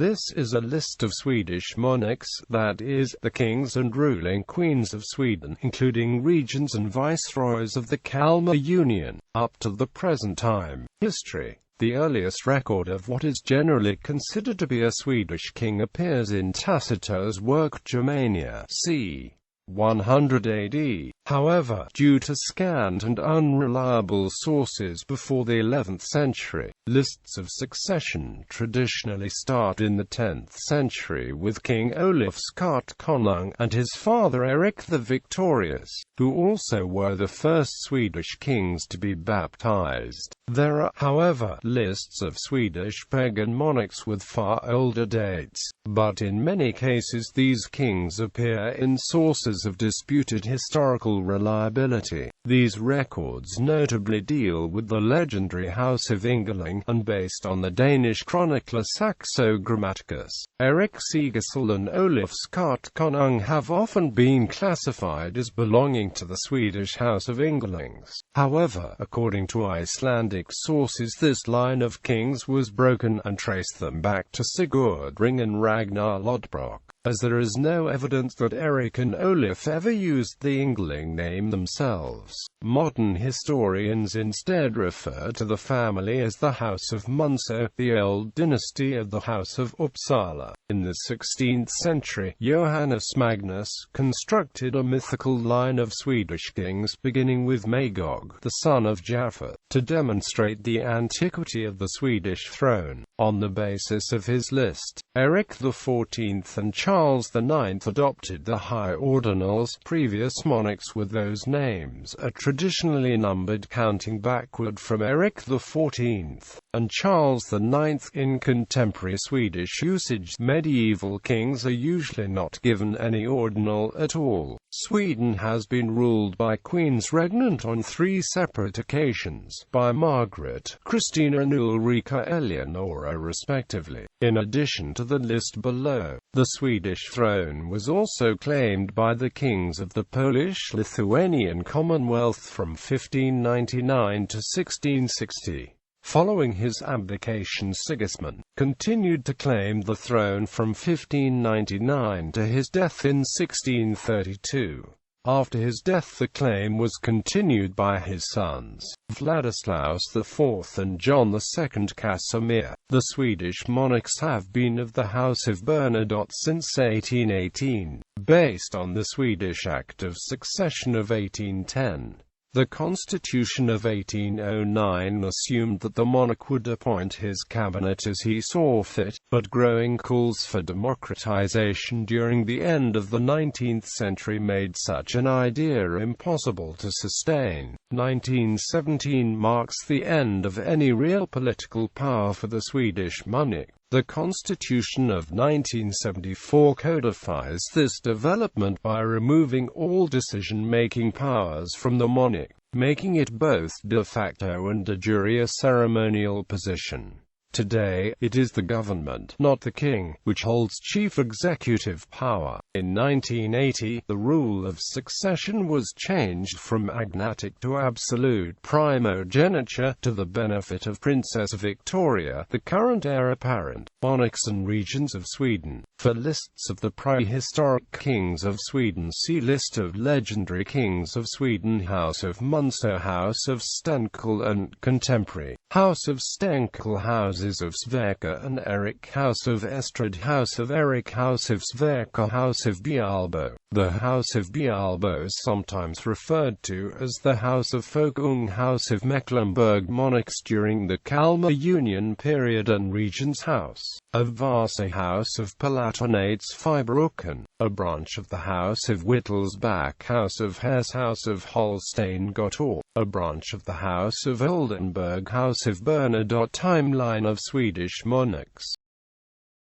This is a list of Swedish monarchs, that is, the kings and ruling queens of Sweden, including regents and viceroys of the Kalmar Union, up to the present time. History. The earliest record of what is generally considered to be a Swedish king appears in Tacitus's work Germania, c. 100 AD. However, due to scant and unreliable sources before the 11th century, lists of succession traditionally start in the 10th century with King Olaf Konung and his father Erik the Victorious, who also were the first Swedish kings to be baptized. There are, however, lists of Swedish pagan monarchs with far older dates, but in many cases these kings appear in sources of disputed historical reliability. These records notably deal with the legendary House of Ingeling, and based on the Danish chronicler Saxo Grammaticus, Erik Sigisel and Olaf Konung have often been classified as belonging to the Swedish House of Ingelings. However, according to Icelandic sources, this line of kings was broken and traced them back to Sigurd Ring and Ragnar Lodbrok, as there is no evidence that Erik and Olaf ever used the Ingeling name themselves. Modern historians instead refer to the family as the House of Munso, the old dynasty of the House of Uppsala. In the 16th century, Johannes Magnus constructed a mythical line of Swedish kings, beginning with Magog, the son of Jaffa, to demonstrate the antiquity of the Swedish throne. On the basis of his list, Erik XIV and Charles IX adopted the high ordinals. Previous monarchs with those names are traditionally numbered counting backward from Erik XIV and Charles IX. In contemporary Swedish usage, medieval kings are usually not given any ordinal at all. Sweden has been ruled by queens regnant on 3 separate occasions, by Margaret, Christina and Ulrika Eleonora respectively. In addition to the list below, the Swedish throne was also claimed by the kings of the Polish-Lithuanian Commonwealth from 1599 to 1660. Following his abdication, Sigismund continued to claim the throne from 1599 to his death in 1632. After his death the claim was continued by his sons, Vladislaus IV and John II Casimir. The Swedish monarchs have been of the House of Bernadotte since 1818, based on the Swedish Act of Succession of 1810. The Constitution of 1809 assumed that the monarch would appoint his cabinet as he saw fit, but growing calls for democratization during the end of the 19th century made such an idea impossible to sustain. 1917 marks the end of any real political power for the Swedish monarch. The Constitution of 1974 codifies this development by removing all decision-making powers from the monarch, making it both de facto and de jure a ceremonial position. Today, it is the government, not the king, which holds chief executive power. In 1980, the rule of succession was changed from agnatic to absolute primogeniture, to the benefit of Princess Victoria, the current heir apparent. Monarchs and regents of Sweden. For lists of the prehistoric kings of Sweden, see List of legendary kings of Sweden. House of Munso, House of Stenkel and contemporary. House of Stenkel, Houses of Sverker and Erik, House of Estrad, House of Erik, House of Sverker, House of Bialbo. The House of Bialbo is sometimes referred to as the House of Folkung, House of Mecklenburg. Monarchs during the Kalmar Union period and Regents House of Vasa, House of Palatinates Fibroken, a branch of the House of Wittelsbach, House of Hesse, House of Holstein-Gottorp, a branch of the House of Oldenburg, House of Bernadotte. Timeline of Swedish monarchs.